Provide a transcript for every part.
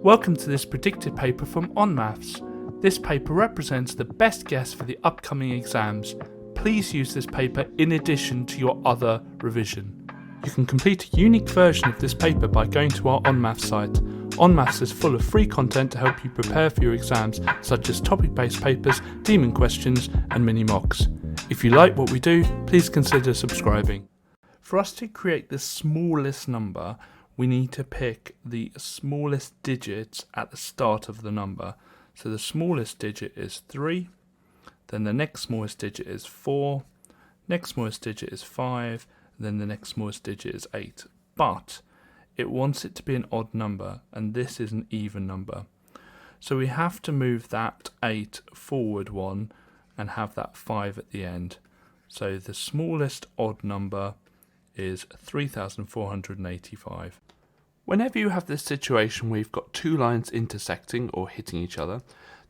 Welcome to this predicted paper from onmaths. This paper represents the best guess for the upcoming exams. Please use this paper in addition to your other revision. You can complete a unique version of this paper by going to our onmaths site. Onmaths is full of free content to help you prepare for your exams, such as topic-based papers, demon questions and mini mocks. If you like what we do, please consider subscribing. For us to create the smallest number, we need to pick the smallest digits at the start of the number. So the smallest digit is 3, then the next smallest digit is 4, next smallest digit is 5, then the next smallest digit is 8. But it wants it to be an odd number, and this is an even number. So we have to move that 8 forward 1 and have that 5 at the end. So the smallest odd number is 3,485. Whenever you have this situation where you've got two lines intersecting or hitting each other,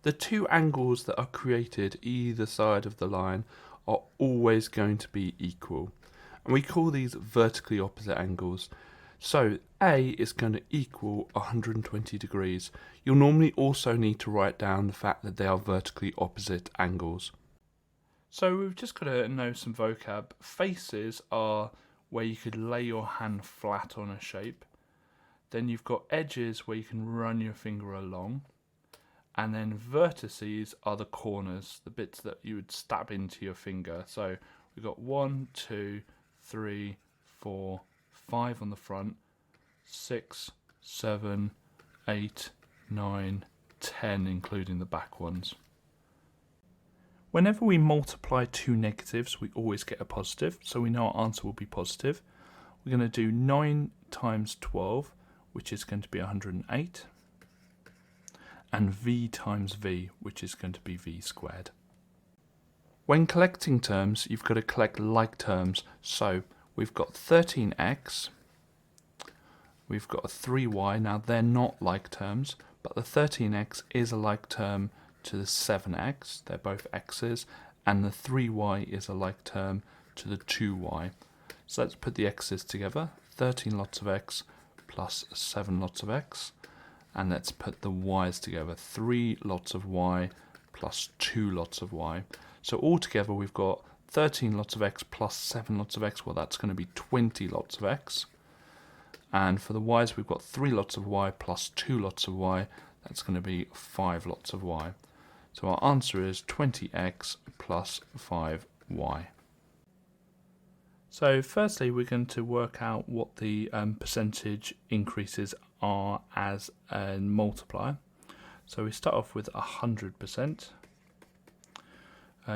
the two angles that are created either side of the line are always going to be equal. And we call these vertically opposite angles. So A is going to equal 120 degrees. You'll normally also need to write down the fact that they are vertically opposite angles. So we've just got to know some vocab. Faces are where you could lay your hand flat on a shape. Then you've got edges where you can run your finger along. And then vertices are the corners, the bits that you would stab into your finger. So we've got 1, 2, 3, 4, 5 on the front, 6, 7, 8, 9, 10, including the back ones. Whenever we multiply two negatives, we always get a positive, so we know our answer will be positive. We're going to do 9 times 12, which is going to be 108, and v times v, which is going to be v squared. When collecting terms, you've got to collect like terms, so we've got 13x, we've got a 3y, now they're not like terms, but the 13x is a like term to the 7x, they're both x's, and the 3y is a like term to the 2y. So let's put the x's together, 13 lots of x plus 7 lots of x, and let's put the y's together, 3 lots of y plus 2 lots of y. So altogether we've got 13 lots of x plus 7 lots of x, well that's going to be 20 lots of x. And for the y's we've got 3 lots of y plus 2 lots of y, that's going to be 5 lots of y. So our answer is 20x plus 5y. So firstly we're going to work out what the percentage increases are as a multiplier. So we start off with 100%.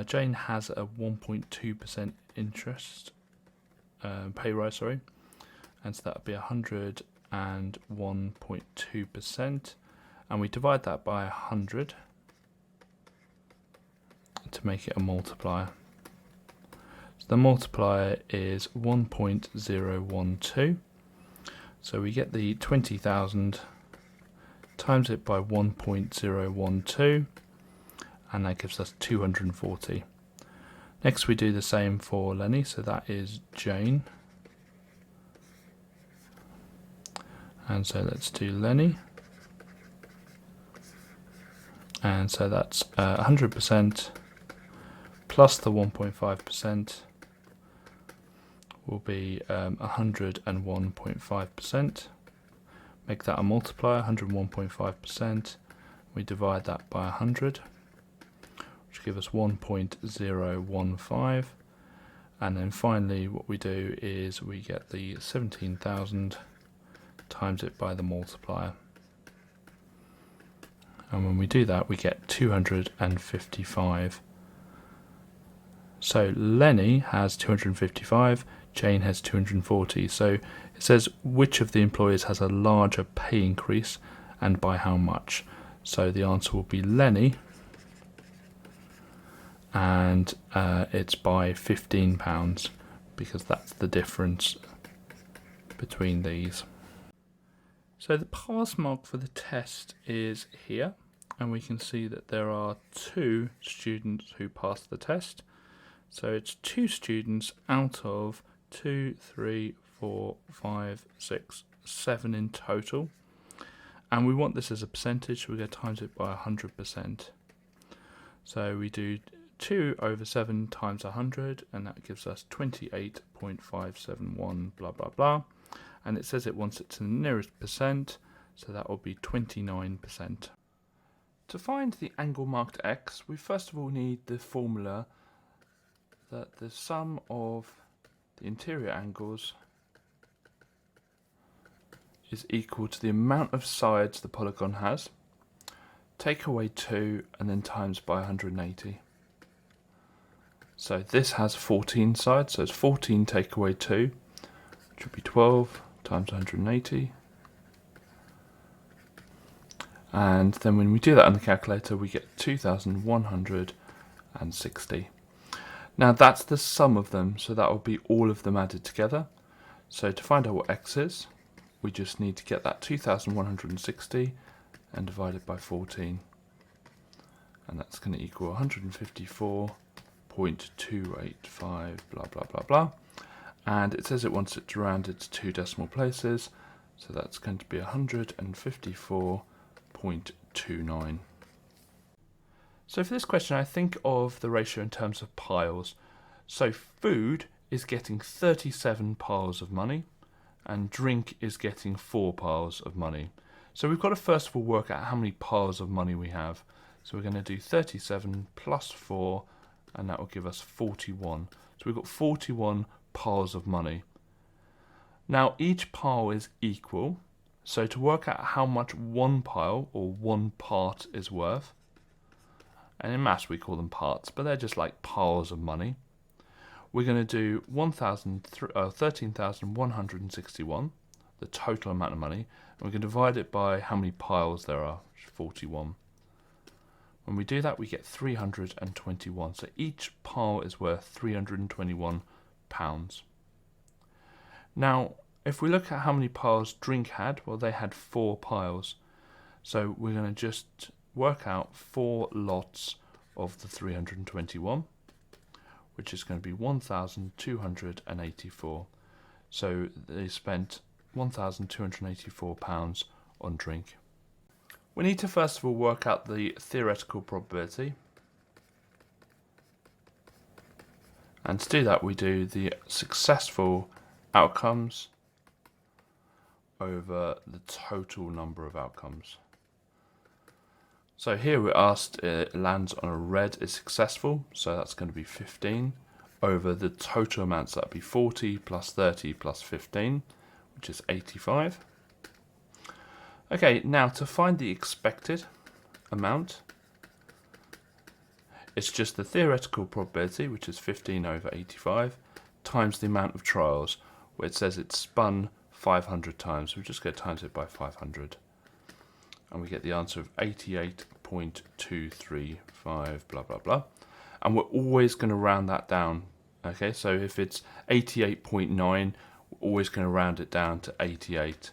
Jane has a 1.2% interest pay rise, and so that would be 101.2%, and we divide that by 100 to make it a multiplier. So the multiplier is 1.012, so we get the 20,000 times it by 1.012, and that gives us 240. Next we do the same for Lenny, so that is Jane. And so let's do Lenny. And so that's 100% plus the 1.5% will be 101.5%. Make that a multiplier, 101.5%. We divide that by 100, which gives us 1.015. And then finally what we do is we get the 17,000 times it by the multiplier. And when we do that, we get 255. So Lenny has 255, Jane has 240. So it says which of the employees has a larger pay increase and by how much. So the answer will be Lenny, and it's by £15 because that's the difference between these. So the pass mark for the test is here, and we can see that there are 2 students who passed the test. So it's 2 students out of 2, 3, 4, 5, 6, 7 in total. And we want this as a percentage, so we're going to times it by 100%. So we do 2 over 7 times 100, and that gives us 28.571, blah, blah, blah. And it says it wants it to the nearest percent, so that will be 29%. To find the angle marked x, we first of all need the formula that the sum of the interior angles is equal to the amount of sides the polygon has, take away 2, and then times by 180. So this has 14 sides, so it's 14 take away 2, which would be 12 times 180. And then when we do that on the calculator, we get 2,160. Now that's the sum of them, so that will be all of them added together. So to find out what x is, we just need to get that 2,160 and divide it by 14. And that's going to equal 154.285, blah, blah, blah, blah. And it says it wants it to round it to 2 decimal places, so that's going to be 154.29. So for this question, I think of the ratio in terms of piles. So food is getting 37 piles of money, and drink is getting 4 piles of money. So we've got to first of all work out how many piles of money we have. So we're going to do 37 plus 4, and that will give us 41. So we've got 41 piles of money. Now each pile is equal, so to work out how much one pile or one part is worth, and in maths we call them parts, but they're just like piles of money, we're going to do 13,161, the total amount of money, and we're going to divide it by how many piles there are, 41. When we do that, we get 321. So each pile is worth 321 pounds. Now, if we look at how many piles drink had, well, they had 4 piles. So we're going to just work out 4 lots of the 321, which is going to be 1,284. So they spent £1,284 on drink. We need to first of all work out the theoretical probability. And to do that, we do the successful outcomes over the total number of outcomes. So here we're asked it lands on a red is successful, so that's going to be 15 over the total amounts. That would be 40 plus 30 plus 15, which is 85. Okay, now to find the expected amount, it's just the theoretical probability, which is 15 over 85, times the amount of trials, where it says it's spun 500 times. We just go times it by 500. And we get the answer of 88.235, blah, blah, blah. And we're always going to round that down. Okay, so if it's 88.9, we're always going to round it down to 88.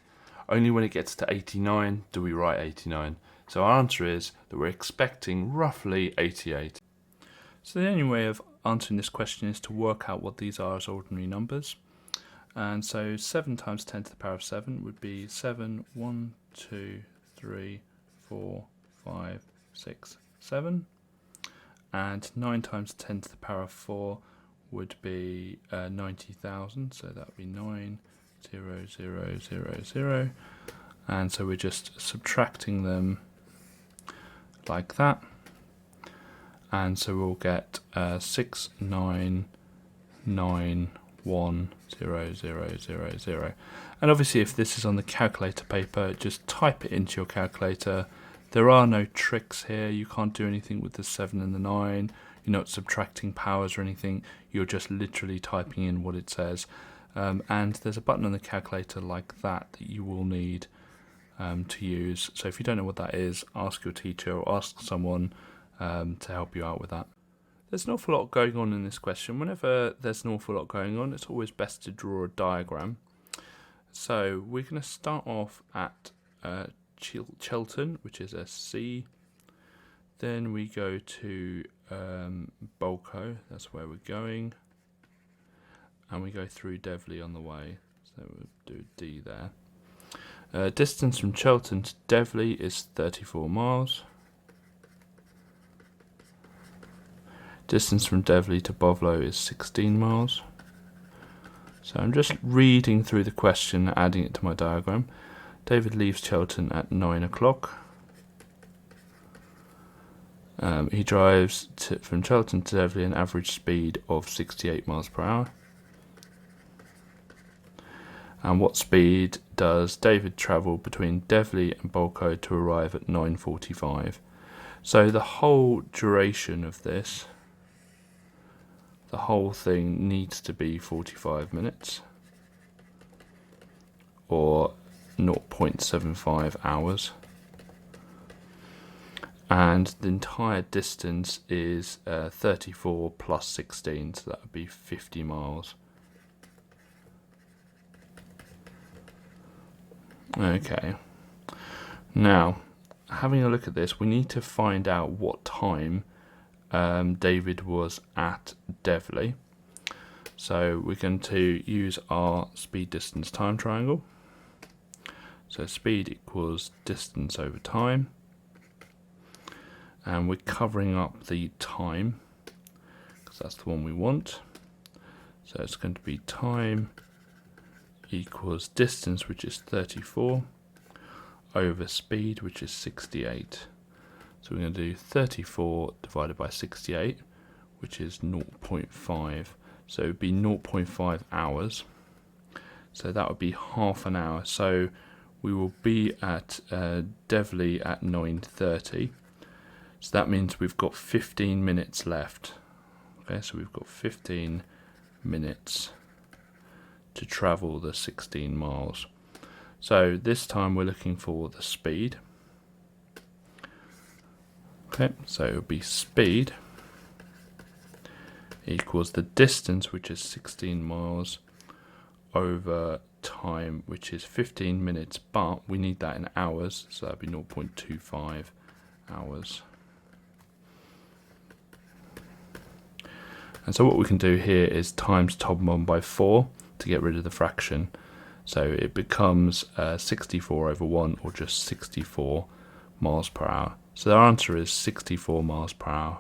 Only when it gets to 89 do we write 89. So our answer is that we're expecting roughly 88. So the only way of answering this question is to work out what these are as ordinary numbers. And so 7 times 10 to the power of 7 would be 7, 1, 2, 3, 4, 5, 6, 7. And 9 times 10 to the power of 4 would be 90,000. So that would be 9, 0, 0, 0, 0. And so we're just subtracting them like that. And so we'll get 6, 9, 9, 1, 0, 0, 0, 0. And obviously if this is on the calculator paper, just type it into your calculator. There are no tricks here. You can't do anything with the 7 and the 9. You're not subtracting powers or anything. You're just literally typing in what it says. And there's a button on the calculator like that that you will need to use. So if you don't know what that is, ask your teacher or ask someone to help you out with that. There's an awful lot going on in this question. Whenever there's an awful lot going on, it's always best to draw a diagram. So we're going to start off at Chilton, which is a C. Then we go to Bolko, that's where we're going. And we go through Devley on the way. So we'll do D there. Distance from Cheltenham to Devley is 34 miles. Distance from Devley to Bovlow is 16 miles. So I'm just reading through the question, adding it to my diagram. David leaves Cheltenham at 9 o'clock. He drives from Cheltenham to Devley an average speed of 68 miles per hour. And what speed does David travel between Devley and Bolcoe to arrive at 9:45? So the whole duration of this, the whole thing needs to be 45 minutes or 0.75 hours. And the entire distance is 34 plus 16, so that would be 50 miles. Okay, now having a look at this, we need to find out what time David was at Devley. So we're going to use our speed, distance, time triangle. So speed equals distance over time, and we're covering up the time because that's the one we want. So it's going to be time equals distance, which is 34, over speed, which is 68. So we're going to do 34 divided by 68, which is 0.5. So it would be 0.5 hours. So that would be half an hour. So we will be at Devley at 9:30. So that means we've got 15 minutes left. Okay, so we've got 15 minutes to travel the 16 miles. So this time we're looking for the speed. Okay, so it would be speed equals the distance, which is 16 miles, over time, which is 15 minutes, but we need that in hours, so that would be 0.25 hours. And so what we can do here is times top 1 by 4 to get rid of the fraction. So it becomes 64 over 1, or just 64 miles per hour. So our answer is 64 miles per hour.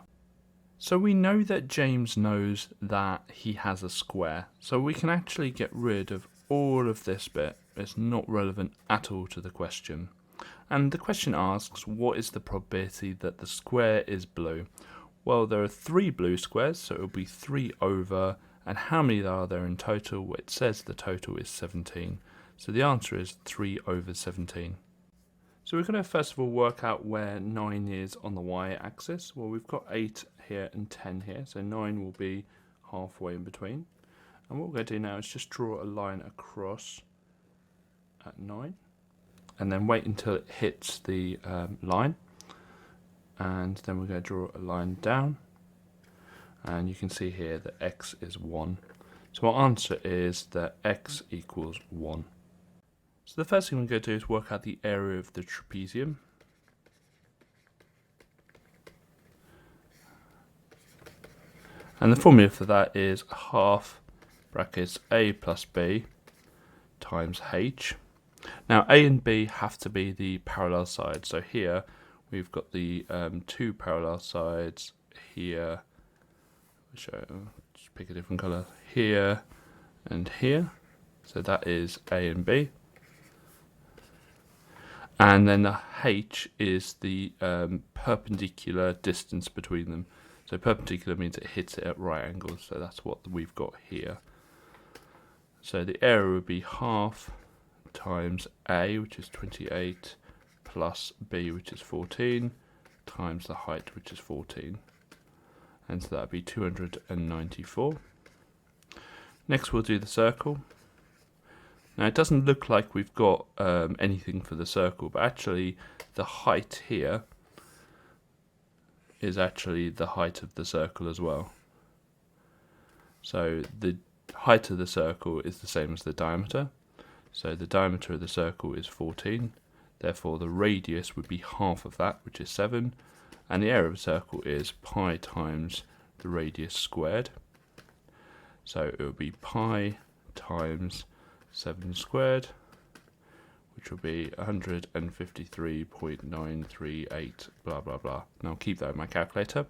So we know that James knows that he has a square. So we can actually get rid of all of this bit. It's not relevant at all to the question. And the question asks, what is the probability that the square is blue? Well, there are 3 blue squares, so it will be 3 over, and how many are there in total? Well, it says the total is 17. So the answer is 3 over 17. So we're going to first of all work out where 9 is on the y-axis. Well, we've got 8 here and 10 here, so 9 will be halfway in between. And what we're going to do now is just draw a line across at 9, and then wait until it hits the line. And then we're going to draw a line down, and you can see here that x is 1. So our answer is that x equals 1. So the first thing we're going to do is work out the area of the trapezium. And the formula for that is half brackets a plus b times h. Now a and b have to be the parallel sides. So here we've got the 2 parallel sides here, which just pick a different colour, here and here. So that is a and b. And then the h is the perpendicular distance between them. So perpendicular means it hits it at right angles, so that's what we've got here. So the area would be half times a, which is 28, plus b, which is 14, times the height, which is 14. And so that would be 294. Next we'll do the circle. Now it doesn't look like we've got anything for the circle, but actually the height here is actually the height of the circle as well. So the height of the circle is the same as the diameter. So the diameter of the circle is 14. Therefore the radius would be half of that, which is 7. And the area of a circle is pi times the radius squared. So it would be pi times 7 squared, which which will be 153.938, blah, blah, blah. Now I'll keep that in my calculator,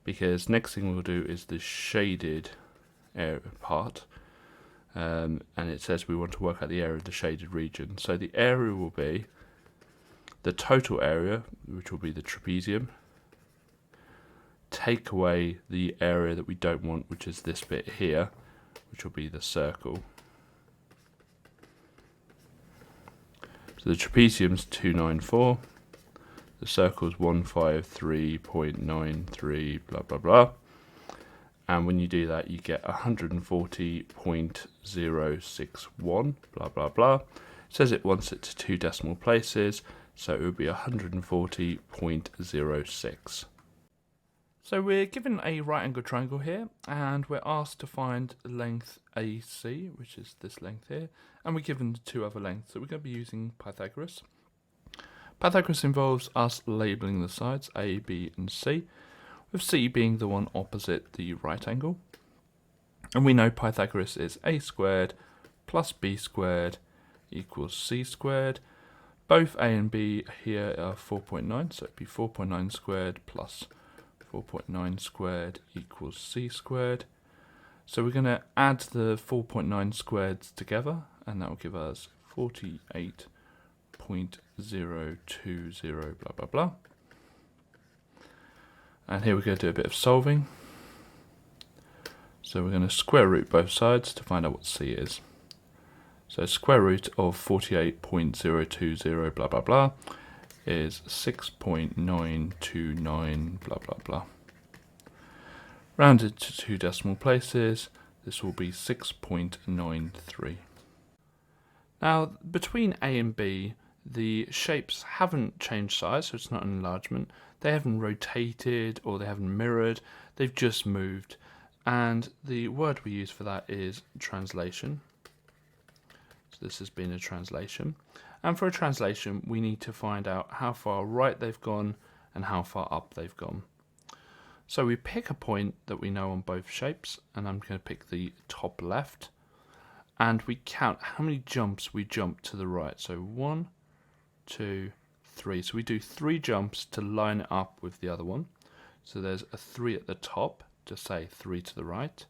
because next thing we'll do is the shaded area part. And it says we want to work out the area of the shaded region. So the area will be the total area, which will be the trapezium, take away the area that we don't want, which is this bit here, which will be the circle. So the trapezium's 294, the circle's 153.93, blah, blah, blah. And when you do that, you get 140.061, blah, blah, blah. It says it wants it to 2 decimal places, so it would be 140.06. So we're given a right angled triangle here, and we're asked to find length AC, which is this length here, and we're given 2 other lengths. So we're going to be using Pythagoras. Pythagoras involves us labelling the sides, A, B, and C, with C being the one opposite the right angle. And we know Pythagoras is A squared plus B squared equals C squared. Both A and B here are 4.9, so it'd be 4.9 squared plus 4.9 squared equals C squared. So we're going to add the 4.9 squareds together, and that will give us 48.020, blah, blah, blah. And here we're going to do a bit of solving. So we're going to square root both sides to find out what C is. So square root of 48.020, blah, blah, blah, is 6.929, blah, blah, blah. Rounded to 2 decimal places, this will be 6.93. Now, between A and B, the shapes haven't changed size, so it's not an enlargement. They haven't rotated or they haven't mirrored, they've just moved. And the word we use for that is translation. So this has been a translation. And for a translation, we need to find out how far right they've gone and how far up they've gone. So we pick a point that we know on both shapes, and I'm going to pick the top left. And we count how many jumps we jump to the right. So 1, 2, 3. So we do 3 jumps to line it up with the other one. So there's a 3 at the top to say 3 to the right.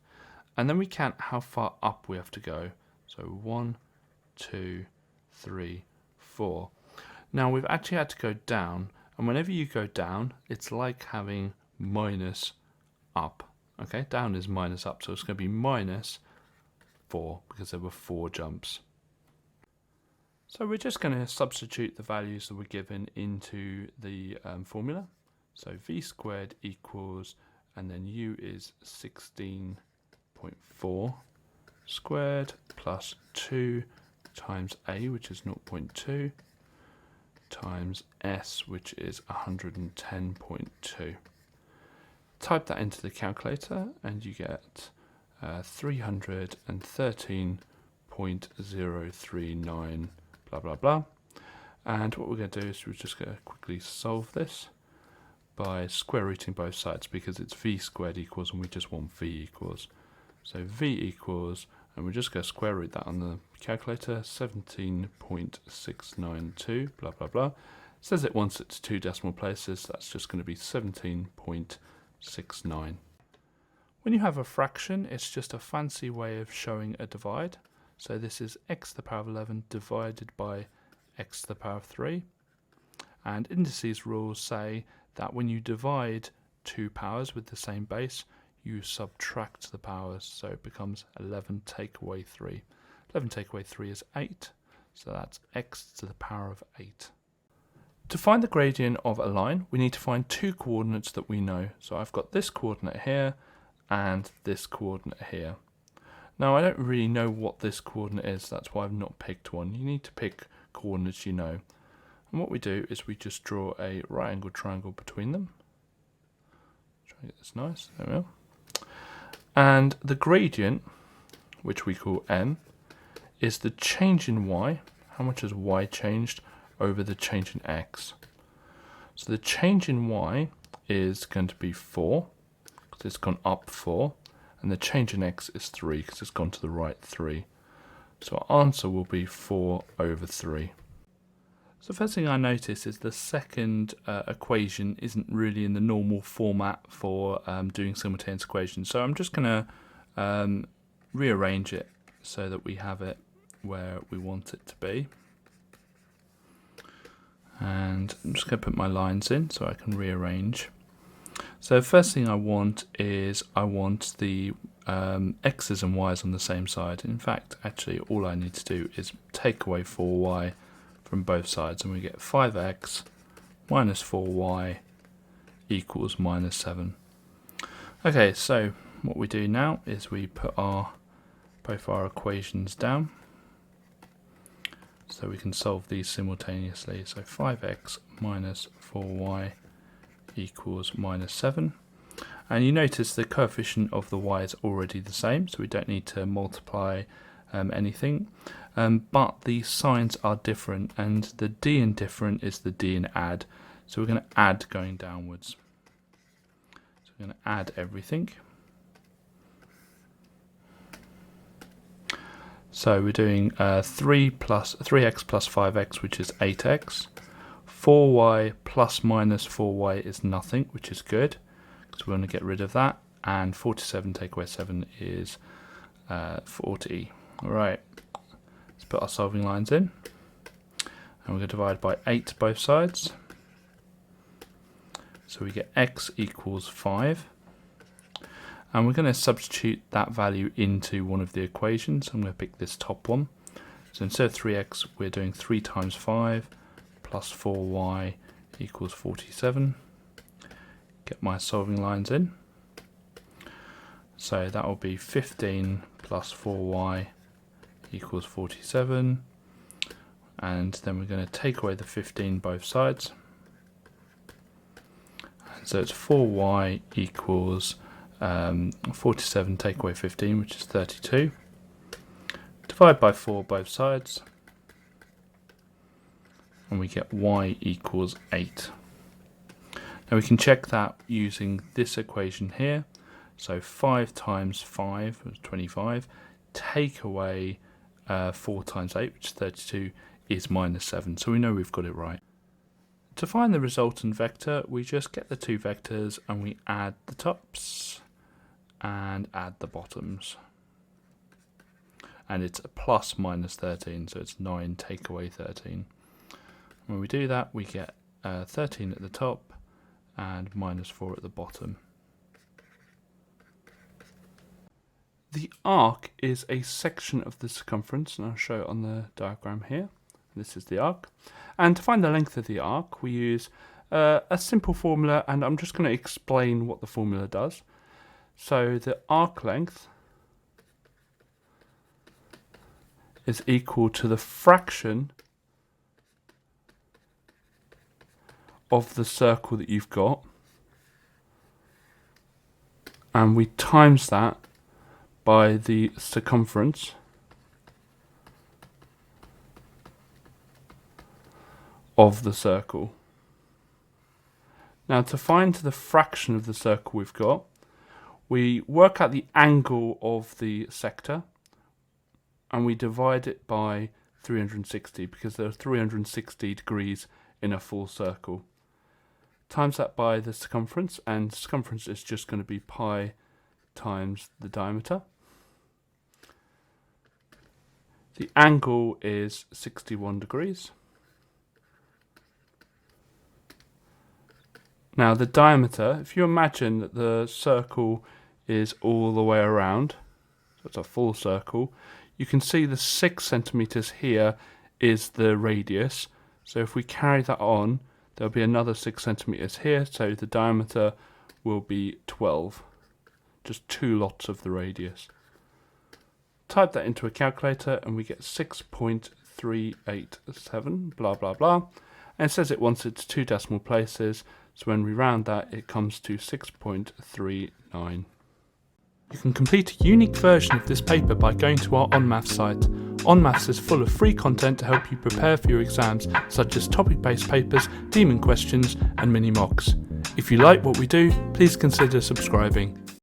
And then we count how far up we have to go. So 1, 2, 3, 4. Now we've actually had to go down. And whenever you go down, it's like having minus up. Okay, down is minus up. So it's going to be minus 4 because there were 4 jumps. So we're just going to substitute the values that were given into the formula. So v squared equals, and then u is 16.4 squared plus 2 times a, which is 0.2, times s, which is 110.2. Type that into the calculator and you get 313.039, blah, blah, blah. And what we're going to do is we're just going to quickly solve this by square rooting both sides, because it's v squared equals and we just want v equals. So v equals, and we're just going to square root that on the calculator, 17.692, blah, blah, blah. It says it wants it to 2 decimal places, so that's just going to be 17.69. When you have a fraction, it's just a fancy way of showing a divide. So this is x to the power of 11 divided by x to the power of 3. And indices rules say that when you divide 2 powers with the same base, you subtract the powers, so it becomes 11 take away 3. 11 take away 3 is 8, so that's x to the power of 8. To find the gradient of a line, we need to find 2 coordinates that we know. So I've got this coordinate here and this coordinate here. Now I don't really know what this coordinate is, that's why I've not picked one. You need to pick coordinates you know. And what we do is we just draw a right angled triangle between them. Try to get this nice, there we are. And the gradient, which we call m, is the change in y. How much has y changed over the change in x? So the change in y is going to be 4, because it's gone up 4, and the change in x is 3, because it's gone to the right 3. So our answer will be 4 over 3. So the first thing I notice is the second equation isn't really in the normal format for doing simultaneous equations. So I'm just going to rearrange it so that we have it where we want it to be. And I'm just going to put my lines in so I can rearrange. So the first thing I want is the x's and y's on the same side. In fact, actually all I need to do is take away 4y from both sides, and we get 5x minus 4y equals minus 7. Okay, so what we do now is we put both our equations down so we can solve these simultaneously. So 5x minus 4y equals minus 7. And you notice the coefficient of the y is already the same, so we don't need to multiply anything. But the signs are different, and the d in different is the d in add. So we're going to add going downwards. So we're going to add everything. So we're doing 3x plus 5x, which is 8x. 4y plus minus 4y is nothing, which is good, because we want to get rid of that. And 47 take away 7 is 40. Alright, let's put our solving lines in. And we're going to divide by 8 both sides. So we get x equals 5. And we're going to substitute that value into one of the equations. I'm going to pick this top one. So instead of 3x, we're doing 3 times 5 plus 4y equals 47. Get my solving lines in. So that will be 15 plus 4y equals 47. And then we're going to take away the 15 both sides. And so it's 4y equals 47, take away 15, which is 32. Divide by 4 both sides, and we get y equals 8. Now we can check that using this equation here. So 5 times 5 is 25, take away 4 times 8, which is 32, is minus 7. So we know we've got it right. To find the resultant vector, we just get the two vectors and we add the tops and add the bottoms. And it's a plus minus 13, so it's 9 take away 13. When we do that, we get 13 at the top and minus 4 at the bottom. The arc is a section of the circumference, and I'll show it on the diagram here. This is the arc. And to find the length of the arc, we use a simple formula, and I'm just going to explain what the formula does. So the arc length is equal to the fraction of the circle that you've got, and we times that by the circumference of the circle. Now to find the fraction of the circle we've got, we work out the angle of the sector and we divide it by 360 because there are 360 degrees in a full circle. Times that by the circumference, and circumference is just going to be pi times the diameter. The angle is 61 degrees. Now the diameter, if you imagine that the circle is all the way around, so it's a full circle, you can see the 6 centimeters here is the radius. So if we carry that on, there'll be another 6 centimeters here, so the diameter will be 12. Just 2 lots of the radius. Type that into a calculator and we get 6.387, blah blah blah. And it says it wants it to 2 decimal places, so when we round that it comes to 6.39. You can complete a unique version of this paper by going to our onmaths site. Onmaths is full of free content to help you prepare for your exams, such as topic-based papers, demon questions and mini mocks. If you like what we do, please consider subscribing.